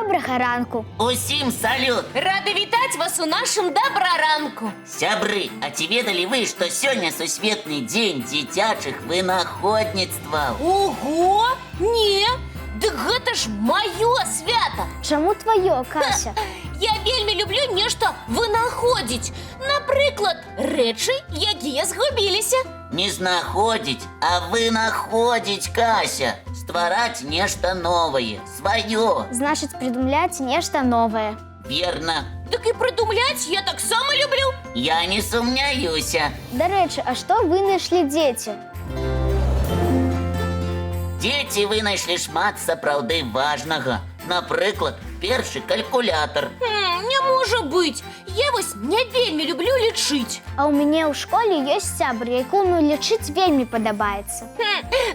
Добрага ранку. Усім салют! Рады вітаць вас у нашым дабраранку. Сябры, а ці ведалі вы, што сёння сусветны дзень дзіцячых вынаходніцтваў? Ого! Не! Дык гэта ж маё свята! Чаму твоё, Кася? Я вельмі люблю нешта вынаходзіць. Напрыклад, рэчы, якія згубіліся. Не знаходзіць, а вынаходзіць, Кася. Ствараць нешта новае, сваё. Значыць, придумляць нешта новае. Верна. Дык і прыдумляць я таксама люблю. Я не сумняюся. Дарэчы, а што вынайшлі дзеці? Дзеці вынайшлі шмат сапраўды важнага. Напрыклад, першы калькулятар. Не можа быць. Я вось не вельмі люблю лічыць. А ў мяне ў школе ёсць сябр, якому лічыць вельмі падабаецца.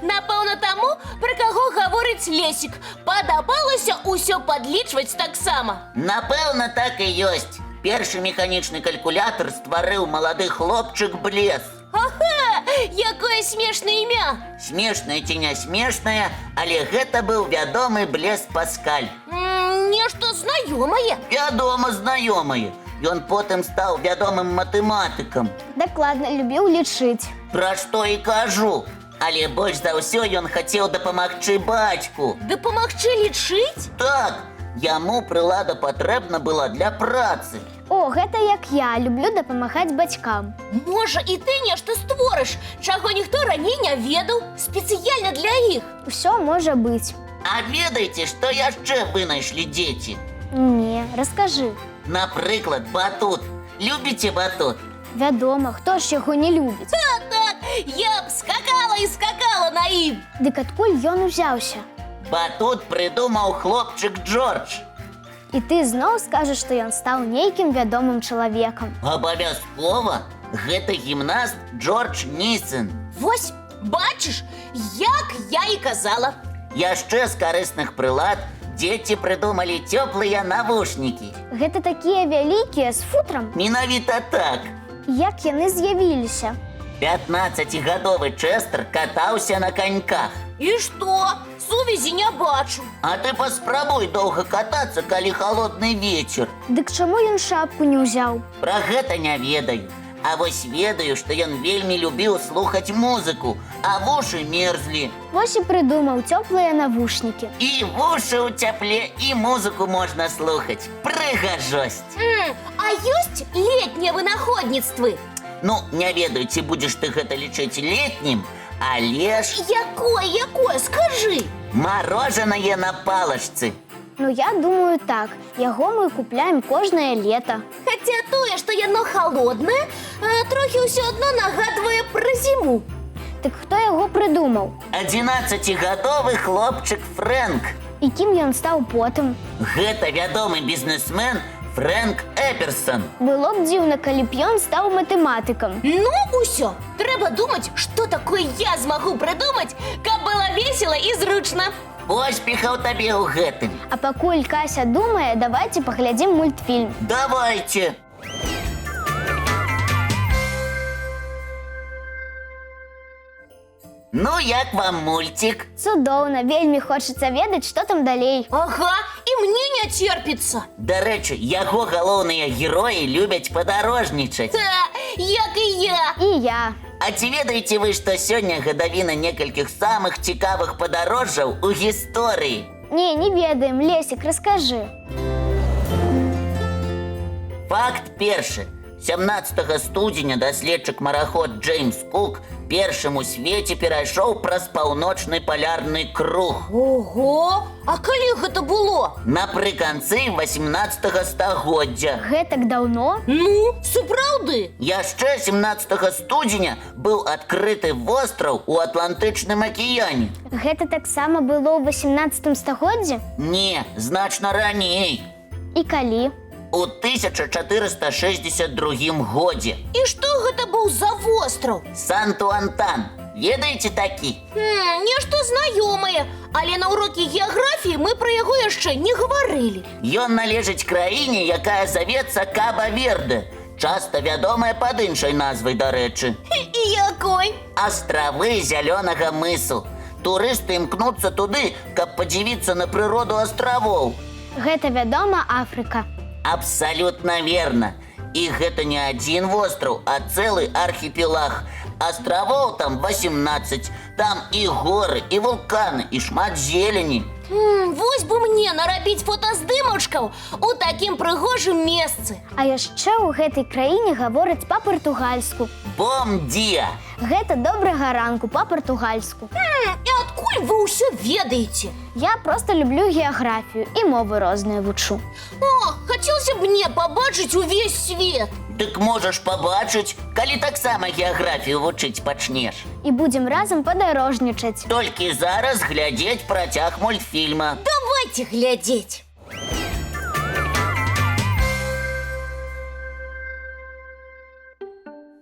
Напэўна таму, пра каго гаворыць Лесік. Падабалася ўсё падлічваць таксама. Напэўна, так і ёсць. Першы механічны калькулятар стварыў малады хлопчык Блес. Ага, якое смешнае імя. Смешнае ці не смешнае, але гэта быў вядомы Блес Паскаль. Нешта знаёмае. Вядома, знаёмае. Ён потым стаў вядомым матэматыкам. Дакладна любіў лічыць. Пра што і кажу. Але больш за ўсё ён хацеў дапамагчы бацьку. Дапамагчы лічыць? Так, яму прылада патрэбна была для працы. О, гэта як я, люблю дапамагаць бацькам. Можа, і ты нешта створыш, чаго ніхто раней не ведаў, спецыяльна для іх. Усё можа быць. А ведаеце, што яшчэ вынайшлі дзеці? Не, раскажы. Напрыклад, батут. Любіце батут? Вядома, хто ж яго не любіць? Так, я б скакала і скакала на ім. Дык адкуль ён узяўся? Батут прыдумаў хлопчык Джордж. І ты зноў скажаш, што ён стаў нейкім вядомым чалавекам. Абавязкова. Гэта гімнаст Джордж Нісэн. Вось, бачыш, як я і казала. Яшчэ з карысных прылад дзеці прыдумалі цёплыя навушнікі. Гэта такія вялікія з футрам? Менавіта так. Як яны з'явіліся? 15-гадовы Чэстер катаўся на каньках. І што? Сувязі не бачу. А ты паспрабуй доўга катацца, калі халодны вецер. Дык чаму ён шапку не ўзяў? Пра гэта не ведаю. А вось ведаю, што ён вельмі любіў слухаць музыку, а вушы мерзлі. Вось і прыдумаў цёплыя навушнікі. І вушы ў цяпле, і музыку можна слухаць. Прыгажосць. А ёсць летнія вынаходніцтвы? Ну, не ведаю, ці будзеш ты гэта лічыць летнім, але ж Якое, скажы. марожанае на палачцы. Ну, я думаю так. Яго мы купляем кожнае лета. Хаця тое, што яно халоднае, трохі ўсё адно нагадвае пра зіму. Дык хто яго прыдумаў? 11-гадовы хлопчык Фрэнк. І кім ён стаў потым? Гэта вядомы бізнесмен Фрэнк Эперсон. Было б дзіўна, калі б ён стаў матэматыкам. Ну, усё. Трэба думаць, што такое я змагу прыдумаць, каб было весела і зручна. Поспехаў табе ў гэтым. А пакуль Кася думае, давайце паглядзім мультфільм. Давайте. Ну, як вам мульцік? Цудоўна, вельмі хочацца ведаць, што там далей. Ага, і мне не церпіцца. Дарэчы, яго галоўныя героі любяць падарожнічаць. Як і я. І я. А ці ведаеце вы, што сёння гадавіна некалькіх самых цікавых падарожжаў у гісторыі? Не ведаем, Лесік, раскажы. Факт першы. 17 студзеня даследчык-мараход Джеймс Кук першым у свеце перайшоў праз паўночны палярны круг. Ого, а калі гэта было? Напрыканцы 18 стагоддзя. Гэтак даўно? Ну, сапраўды. Яшчэ 17 студзеня быў адкрыты востраў у Атлантычным акіяне. Гэта таксама было ў 18 стагоддзі? Не, значна раней. І калі? У 1462 годзе. І што гэта быў за востраў? Санту-Антан. Ведаеце такі? Нешта знаёмае, але на урокі геаграфіі мы пра яго яшчэ не гаварылі. Ён належыць краіне, якая завецца Каба-Верде. Часта вядомая пад іншай назвай, дарэчы. І якой? Астравы зялёнага мысу. Турысты імкнуцца туды, каб падзівіцца на прыроду астравоў. Гэта, вядома, Афрыка. Абсолютно верно. І гэта не один востраў, а цэлы архіпелаг. Астравоў там 18. Там і горы, і вулканы, і шмат зелені. Вось бы мне нарабіць фотаздымачкаў у такім прыгожым месцы. А яшчэ ў гэтай краіне гавораць па-партугальску. Бом дія! Гэта добрага ранку па-партугальску. І адкуль вы ўсё ведаеце? Я проста люблю геаграфію і мовы розныя вучу. О, хацелася б мне пабачыць увесь свет. Дык можаш пабачыць, калі таксама геаграфію вучыць пачнеш. І будзем разам падарожнічаць. Толькі зараз глядзець працяг мультфільма. Давайте глядзець.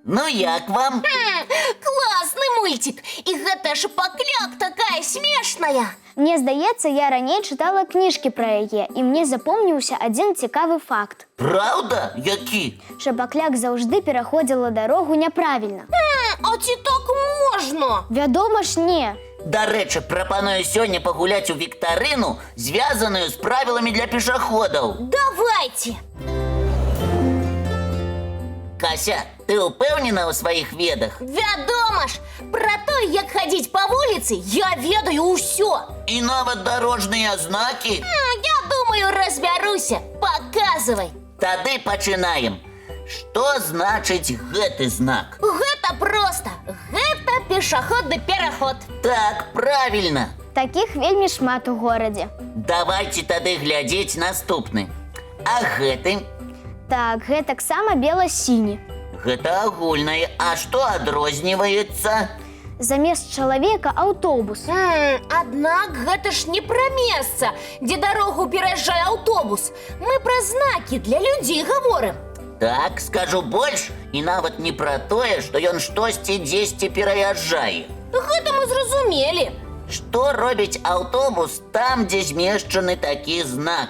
Ну як вам? Класны мультик. І гэта шапакляк такая смешная. Мне здаецца, я раней чытала кніжкі пра яе, і мне запомніўся адзін цікавы факт. Праўда? Які? Шапакляк заўжды пераходзіла дарогу няправільна. А ці так можна? Вядома ж, не. Дарэчы, прапаную сёння пагуляць у віктарыну, звязаную з правіламі для пешаходаў. Давайте. Кася, ты ўпэўнена ў сваіх ведах? Вядома ж, пра тое, як хадзіць па вуліцы, я ведаю ўсё. І нават дарожныя знакі? Я думаю, разбяруся. Паказвай. Тады пачынаем. Што значыць гэты знак? Гэта проста. Гэта пешаходны пераход. Так, правільна. Такіх вельмі шмат у горадзе. Давайце тады глядзець наступны. А гэты? Так, гэтаксама бела-сіні. Гэта агульнае. А што адрозніваецца? Замест чалавека аўтобус. Аднак гэта ж не пра месца, дзе дарогу пераязджае аўтобус. Мы пра знакі для людзей гаворым. Так, скажу больш, і нават не пра тое, што ён штосьці дзесьці пераязджае. Гэта мы зразумелі. Што робіць аўтобус там, дзе змешчаны такі знак?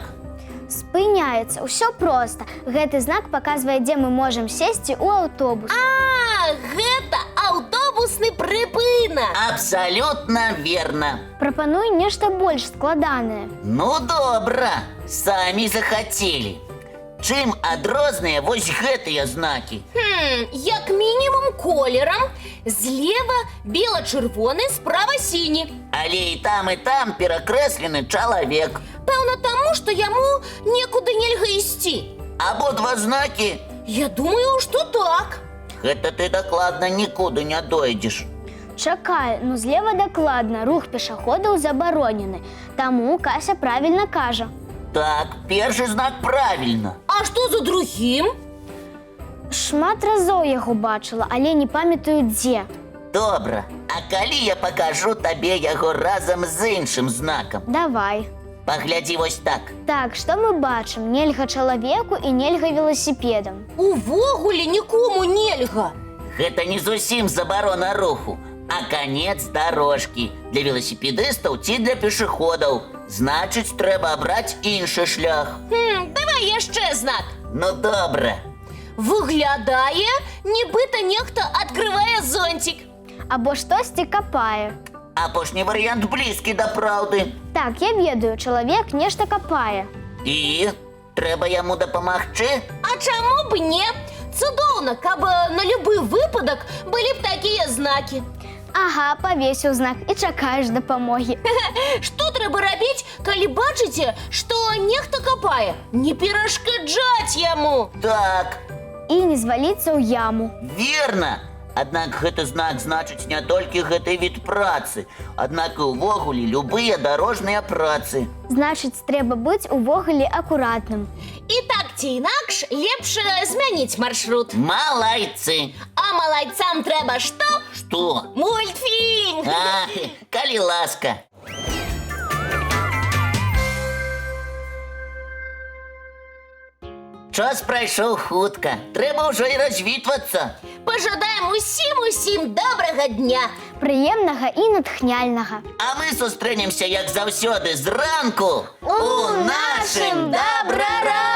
Спыняецца. Усё проста. Гэты знак паказвае, дзе мы можам сесці ў аўтобус. Гэта аўтобусны прыпынак. Абсалютна верна. Прапануй нешта больш складанае. Ну, добра. Самі захацелі. Чым адрозныя вось гэтыя знакі? Як мінімум колерам. Злева бела-чырвоны, справа сіні. Але і там перакрэслены чалавек. Пэўна таму, што яму некуды нельга ісці. Абодва знакі? Я думаю, што так. Гэта ты дакладна нікуды не дойдзеш. Чакай, ну злева дакладна, рух пешаходаў забаронены. Таму Кася правільна кажа. Так, першы знак правільна. А што за другім? Шмат разоў яго бачыла, але не памятаю дзе. Добра, а калі я пакажу табе яго разам з іншым знакам? Давай. Паглядзі вось так. Так, што мы бачым? Нельга чалавеку і нельга веласіпедам. Увогуле нікому нельга. Гэта не зусім забарона руху, а канец дарожкі для веласіпедыстаў ці для пешаходаў. Значыць, трэба абраць іншы шлях. Давай яшчэ знак. Ну, добра. Выглядае, нібыта нехта адкрывае зонцік. Або штосьці капае. Апошні варыянт блізкі да праўды. Так, я ведаю, чалавек нешта капае. І? Трэба яму дапамагчы? А чаму б не? Цудоўна, каб на любы выпадак былі б такія знакі. Ага, павесіў знак і чакаеш дапамогі. Што трэба рабіць, калі бачыце, што нехта капае? Не перашкаджаць яму. Так. І не зваліцца ў яму. Верна. Аднак гэты знак значыць не толькі гэты від працы, аднак і ўвогуле любыя дарожныя працы. Значыць, трэба быць увогуле акуратным. І так ці інакш лепш змяніць маршрут. Малайцы. А малайцам трэба што? Што? Мультфільм! Калі ласка. Час прайшоў хутка. Трэба ўжо і развітвацца. Пажадаем усім добрага дня. Прыемнага і натхняльнага. А мы сустрэнемся, як заўсёды, зранку У нашым добраранку!